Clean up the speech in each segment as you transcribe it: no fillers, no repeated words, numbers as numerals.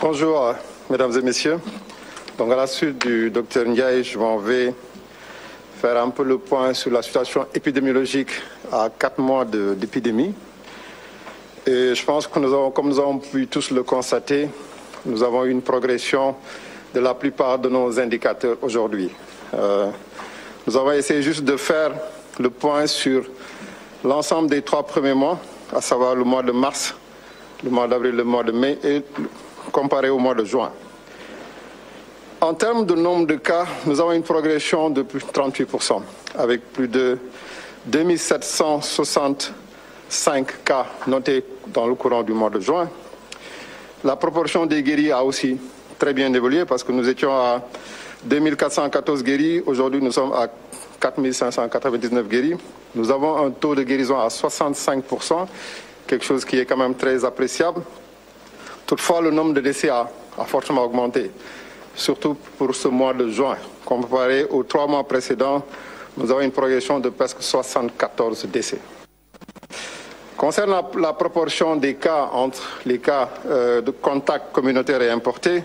Bonjour, mesdames et messieurs. Donc, à la suite du docteur Ndiaye, je m'en vais faire un peu le point sur la situation épidémiologique à 4 mois d'épidémie. Et je pense que comme nous avons pu tous le constater, nous avons eu une progression de la plupart de nos indicateurs aujourd'hui. Nous avons essayé juste de faire le point sur l'ensemble des 3 premiers mois, à savoir le mois de mars, le mois d'avril, le mois de mai, et comparé au mois de juin. En termes de nombre de cas, nous avons une progression de plus de 38%, avec plus de 2765 cas notés dans le courant du mois de juin. La proportion des guéris a aussi très bien évolué parce que nous étions à 2414 guéris. Aujourd'hui, nous sommes à 4599 guéris. Nous avons un taux de guérison à 65%, quelque chose qui est quand même très appréciable. Toutefois, le nombre de décès a fortement augmenté, surtout pour ce mois de juin. Comparé aux 3 mois précédents, nous avons une progression de presque 74 décès. Concernant la proportion des cas entre les cas de contact communautaire et importés,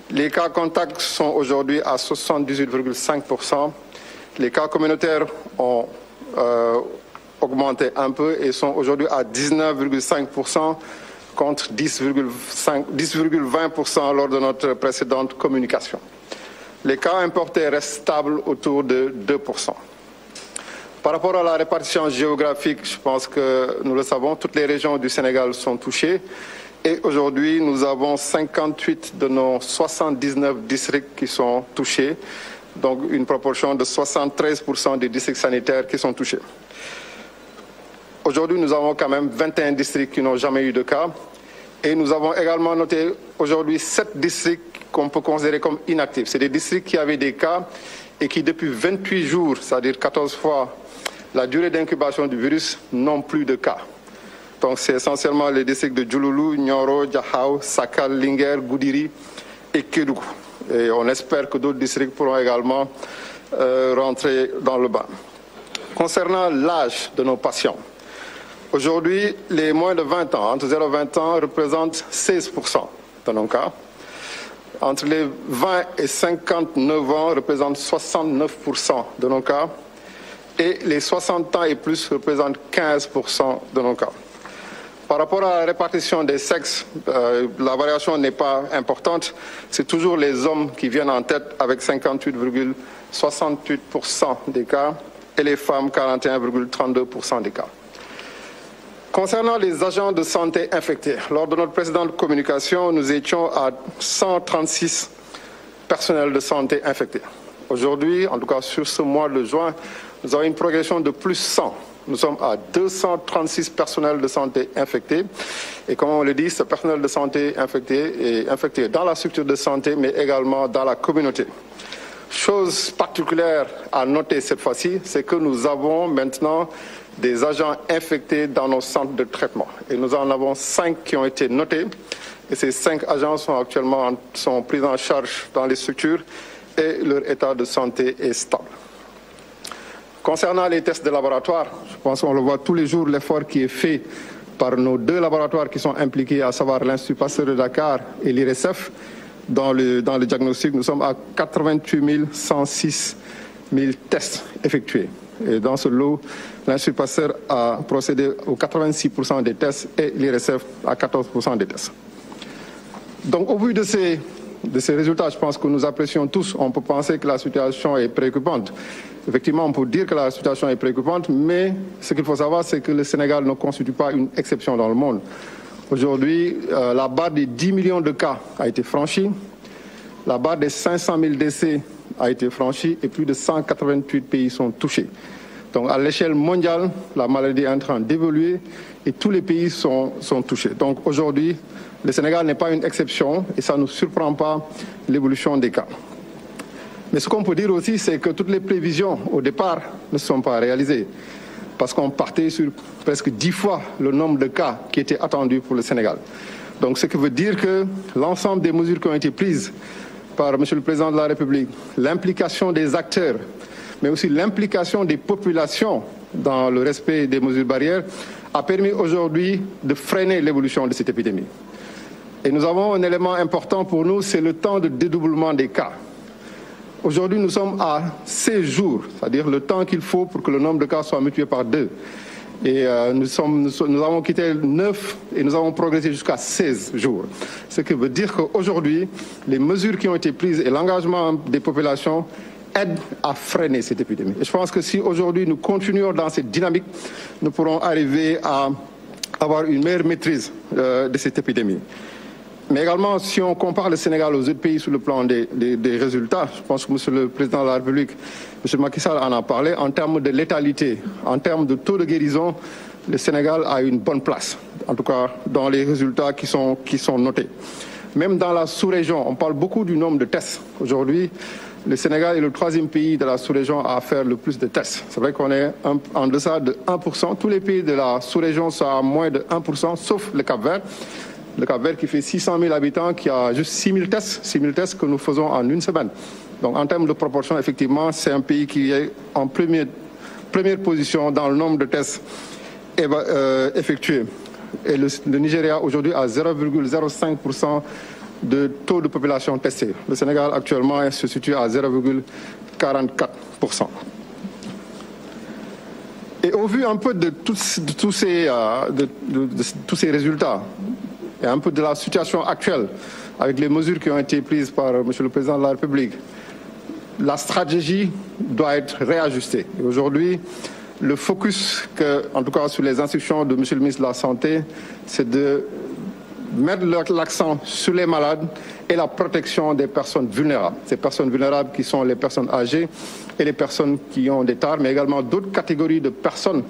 les cas contacts sont aujourd'hui à 78,5%. Les cas communautaires ont augmenté un peu et sont aujourd'hui à 19,5%. Contre 10,20% lors de notre précédente communication. Les cas importés restent stables autour de 2%. Par rapport à la répartition géographique, je pense que nous le savons, toutes les régions du Sénégal sont touchées. Et aujourd'hui, nous avons 58 de nos 79 districts qui sont touchés, donc une proportion de 73% des districts sanitaires qui sont touchés. Aujourd'hui, nous avons quand même 21 districts qui n'ont jamais eu de cas. Et nous avons également noté aujourd'hui 7 districts qu'on peut considérer comme inactifs. C'est des districts qui avaient des cas et qui, depuis 28 jours, c'est-à-dire 14 fois la durée d'incubation du virus, n'ont plus de cas. Donc, c'est essentiellement les districts de Djouloulou, Nioro, Diakhao, Sakal, Linguère, Goudiri et Kédougou. Et on espère que d'autres districts pourront également rentrer dans le bain. Concernant l'âge de nos patients, aujourd'hui, les moins de 20 ans, entre 0 et 20 ans, représentent 16% de nos cas. Entre les 20 et 59 ans, représentent 69% de nos cas. Et les 60 ans et plus représentent 15% de nos cas. Par rapport à la répartition des sexes, la variation n'est pas importante. C'est toujours les hommes qui viennent en tête avec 58,68% des cas et les femmes 41,32% des cas. Concernant les agents de santé infectés, lors de notre précédente communication, nous étions à 136 personnels de santé infectés. Aujourd'hui, en tout cas sur ce mois de juin, nous avons une progression de plus 100. Nous sommes à 236 personnels de santé infectés. Et comme on le dit, ce personnel de santé infecté est infecté dans la structure de santé, mais également dans la communauté. Chose particulière à noter cette fois-ci, c'est que nous avons maintenant des agents infectés dans nos centres de traitement. Et nous en avons 5 qui ont été notés. Et ces 5 agents sont actuellement pris en charge dans les structures et leur état de santé est stable. Concernant les tests de laboratoire, je pense qu'on le voit tous les jours, l'effort qui est fait par nos 2 laboratoires qui sont impliqués, à savoir l'Institut Pasteur de Dakar et l'IRSF. Dans le diagnostic, nous sommes à 88 106 000 tests effectués. Et dans ce lot, l'Institut Pasteur a procédé aux 86% des tests et l'IRSF à 14% des tests. Donc au vu de ces résultats, je pense que nous apprécions tous, on peut penser que la situation est préoccupante. Effectivement, on peut dire que la situation est préoccupante, mais ce qu'il faut savoir, c'est que le Sénégal ne constitue pas une exception dans le monde. Aujourd'hui, la barre des 10 millions de cas a été franchie, la barre des 500 000 décès a été franchie et plus de 188 pays sont touchés. Donc à l'échelle mondiale, la maladie est en train d'évoluer et tous les pays sont touchés. Donc aujourd'hui, le Sénégal n'est pas une exception et ça ne nous surprend pas l'évolution des cas. Mais ce qu'on peut dire aussi, c'est que toutes les prévisions au départ ne sont pas réalisées parce qu'on partait sur presque 10 fois le nombre de cas qui étaient attendus pour le Sénégal. Donc ce qui veut dire que l'ensemble des mesures qui ont été prises par M. le Président de la République, l'implication des acteurs, mais aussi l'implication des populations dans le respect des mesures barrières, a permis aujourd'hui de freiner l'évolution de cette épidémie. Et nous avons un élément important pour nous, c'est le temps de dédoublement des cas. Aujourd'hui, nous sommes à 16 jours, c'est-à-dire le temps qu'il faut pour que le nombre de cas soit multiplié par 2. Et nous avons quitté 9 et nous avons progressé jusqu'à 16 jours. Ce qui veut dire qu'aujourd'hui, les mesures qui ont été prises et l'engagement des populations aident à freiner cette épidémie. Et je pense que si aujourd'hui nous continuons dans cette dynamique, nous pourrons arriver à avoir une meilleure maîtrise de cette épidémie. Mais également, si on compare le Sénégal aux autres pays sur le plan des résultats, je pense que Monsieur le Président de la République, M. Macky Sall en a parlé, en termes de létalité, en termes de taux de guérison, le Sénégal a une bonne place, en tout cas dans les résultats qui sont notés. Même dans la sous-région, on parle beaucoup du nombre de tests. Aujourd'hui, le Sénégal est le 3e pays de la sous-région à faire le plus de tests. C'est vrai qu'on est en deçà de 1%. Tous les pays de la sous-région sont à moins de 1%, sauf le Cap-Vert. Le Cap-Vert qui fait 600 000 habitants, qui a juste 6 000 tests que nous faisons en une semaine. Donc en termes de proportion, effectivement, c'est un pays qui est en première position dans le nombre de tests effectués. Et le Nigeria aujourd'hui a 0,05% de taux de population testée. Le Sénégal actuellement se situe à 0,44%. Et au vu un peu de tous ces résultats, et un peu de la situation actuelle, avec les mesures qui ont été prises par M. le Président de la République, la stratégie doit être réajustée. Et aujourd'hui, le focus, en tout cas sur les instructions de M. le ministre de la Santé, c'est de mettre l'accent sur les malades et la protection des personnes vulnérables. Ces personnes vulnérables qui sont les personnes âgées et les personnes qui ont des tares, mais également d'autres catégories de personnes,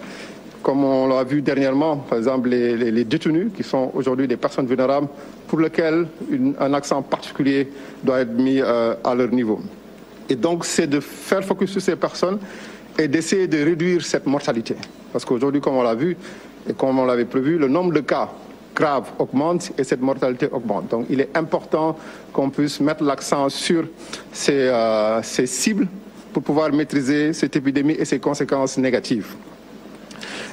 comme on l'a vu dernièrement, par exemple les détenus, qui sont aujourd'hui des personnes vulnérables, pour lesquelles un accent particulier doit être mis à leur niveau. Et donc, c'est de faire focus sur ces personnes et d'essayer de réduire cette mortalité. Parce qu'aujourd'hui, comme on l'a vu et comme on l'avait prévu, le nombre de cas graves augmente et cette mortalité augmente. Donc, il est important qu'on puisse mettre l'accent sur ces cibles pour pouvoir maîtriser cette épidémie et ses conséquences négatives.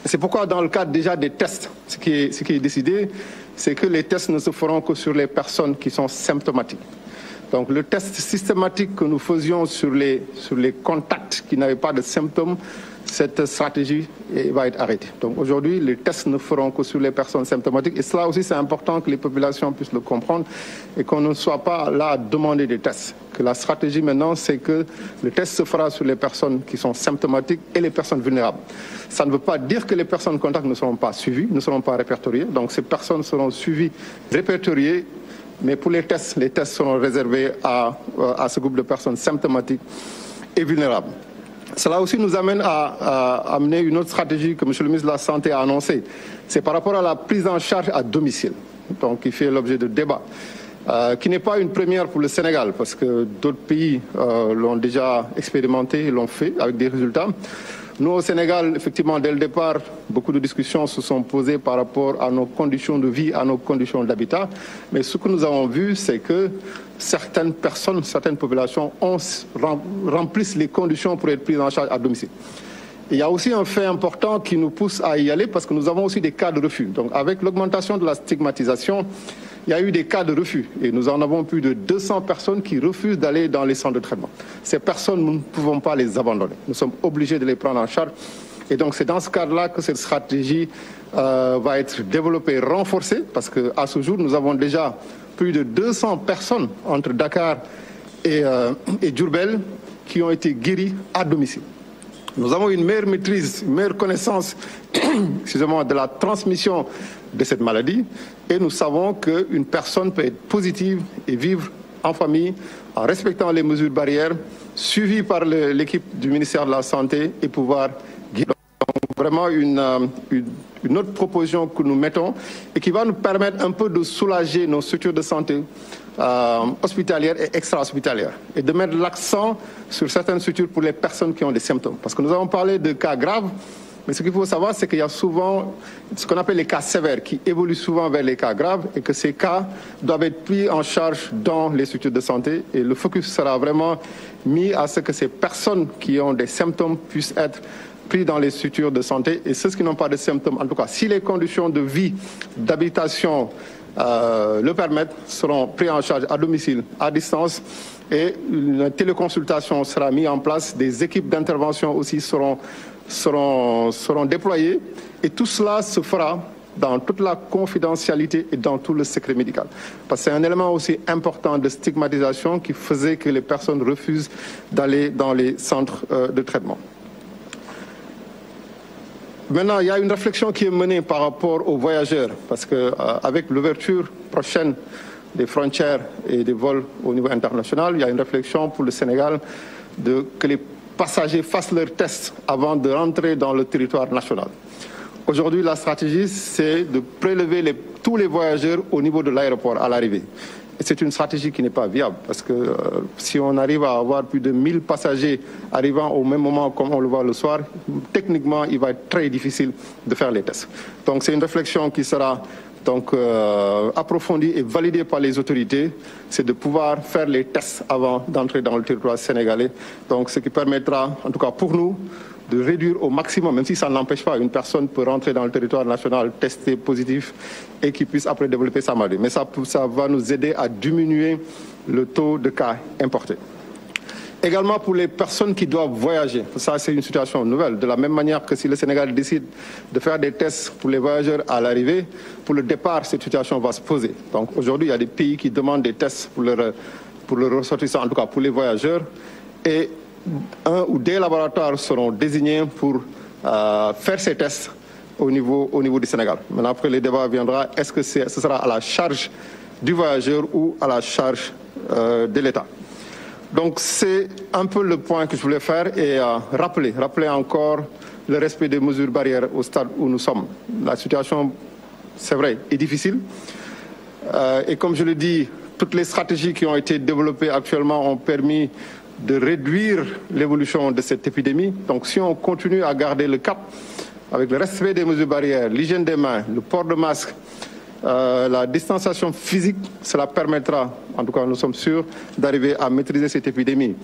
C'est pourquoi dans le cadre déjà des tests, ce qui est décidé, c'est que les tests ne se feront que sur les personnes qui sont symptomatiques. Donc le test systématique que nous faisions sur les contacts qui n'avaient pas de symptômes, cette stratégie va être arrêtée. Donc aujourd'hui, les tests ne feront que sur les personnes symptomatiques. Et cela aussi, c'est important que les populations puissent le comprendre et qu'on ne soit pas là à demander des tests. Que la stratégie maintenant, c'est que le test se fera sur les personnes qui sont symptomatiques et les personnes vulnérables. Ça ne veut pas dire que les personnes contacts ne seront pas suivies, ne seront pas répertoriées. Donc ces personnes seront suivies, répertoriées. Mais pour les tests seront réservés à ce groupe de personnes symptomatiques et vulnérables. Cela aussi nous amène à amener une autre stratégie que M. le ministre de la Santé a annoncée. C'est par rapport à la prise en charge à domicile, donc qui fait l'objet de débats, qui n'est pas une première pour le Sénégal, parce que d'autres pays l'ont déjà expérimenté et l'ont fait avec des résultats. Nous, au Sénégal, effectivement, dès le départ, beaucoup de discussions se sont posées par rapport à nos conditions de vie, à nos conditions d'habitat. Mais ce que nous avons vu, c'est que certaines personnes, certaines populations remplissent les conditions pour être prises en charge à domicile. Il y a aussi un fait important qui nous pousse à y aller parce que nous avons aussi des cas de refus. Donc, avec l'augmentation de la stigmatisation, il y a eu des cas de refus et nous en avons plus de 200 personnes qui refusent d'aller dans les centres de traitement. Ces personnes, nous ne pouvons pas les abandonner. Nous sommes obligés de les prendre en charge. Et donc, c'est dans ce cadre-là que cette stratégie va être développée, renforcée, parce qu'à ce jour, nous avons déjà plus de 200 personnes entre Dakar et Diourbel qui ont été guéries à domicile. Nous avons une meilleure maîtrise, une meilleure connaissance de la transmission de cette maladie et nous savons qu'une personne peut être positive et vivre en famille en respectant les mesures barrières, suivie par l'équipe du ministère de la Santé et pouvoir guérir. Donc, vraiment une autre proposition que nous mettons et qui va nous permettre un peu de soulager nos structures de santé hospitalières et extra-hospitalières et de mettre l'accent sur certaines structures pour les personnes qui ont des symptômes. Parce que nous avons parlé de cas graves, mais ce qu'il faut savoir, c'est qu'il y a souvent ce qu'on appelle les cas sévères qui évoluent souvent vers les cas graves et que ces cas doivent être pris en charge dans les structures de santé et le focus sera vraiment mis à ce que ces personnes qui ont des symptômes puissent être pris dans les structures de santé et ceux qui n'ont pas de symptômes, en tout cas, si les conditions de vie, d'habitation le permettent, seront pris en charge à domicile, à distance, et une téléconsultation sera mise en place, des équipes d'intervention aussi seront déployées, et tout cela se fera dans toute la confidentialité et dans tout le secret médical. Parce que c'est un élément aussi important de stigmatisation qui faisait que les personnes refusent d'aller dans les centres de traitement. Maintenant, il y a une réflexion qui est menée par rapport aux voyageurs, parce qu'avec l'ouverture prochaine des frontières et des vols au niveau international, il y a une réflexion pour le Sénégal que les passagers fassent leurs tests avant de rentrer dans le territoire national. Aujourd'hui, la stratégie, c'est de prélever tous les voyageurs au niveau de l'aéroport à l'arrivée. Et c'est une stratégie qui n'est pas viable, parce que si on arrive à avoir plus de 1000 passagers arrivant au même moment, comme on le voit le soir, techniquement, il va être très difficile de faire les tests. Donc c'est une réflexion qui sera approfondie et validée par les autorités, c'est de pouvoir faire les tests avant d'entrer dans le territoire sénégalais. Donc ce qui permettra, en tout cas pour nous, de réduire au maximum, même si ça n'empêche pas, une personne peut rentrer dans le territoire national, tester positif et qui puisse après développer sa maladie. Mais ça va nous aider à diminuer le taux de cas importés. Également pour les personnes qui doivent voyager, ça c'est une situation nouvelle. De la même manière que si le Sénégal décide de faire des tests pour les voyageurs à l'arrivée, pour le départ, cette situation va se poser. Donc aujourd'hui, il y a des pays qui demandent des tests pour leurs ressortissants, en tout cas pour les voyageurs. Et un ou des laboratoires seront désignés pour faire ces tests au niveau du Sénégal. Maintenant, après, le débat viendra, est-ce que ce sera à la charge du voyageur ou à la charge de l'État? Donc, c'est un peu le point que je voulais faire et rappeler encore le respect des mesures barrières au stade où nous sommes. La situation, c'est vrai, est difficile. Et comme je le dis, toutes les stratégies qui ont été développées actuellement ont permis de réduire l'évolution de cette épidémie. Donc si on continue à garder le cap avec le respect des mesures barrières, l'hygiène des mains, le port de masque, la distanciation physique, cela permettra, en tout cas nous sommes sûrs, d'arriver à maîtriser cette épidémie.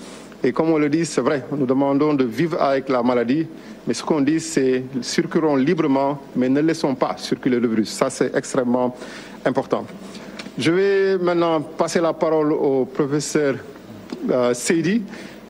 Et comme on le dit, c'est vrai, nous demandons de vivre avec la maladie, mais ce qu'on dit, c'est circulons librement, mais ne laissons pas circuler le virus. Ça, c'est extrêmement important. Je vais maintenant passer la parole au professeur Seydi,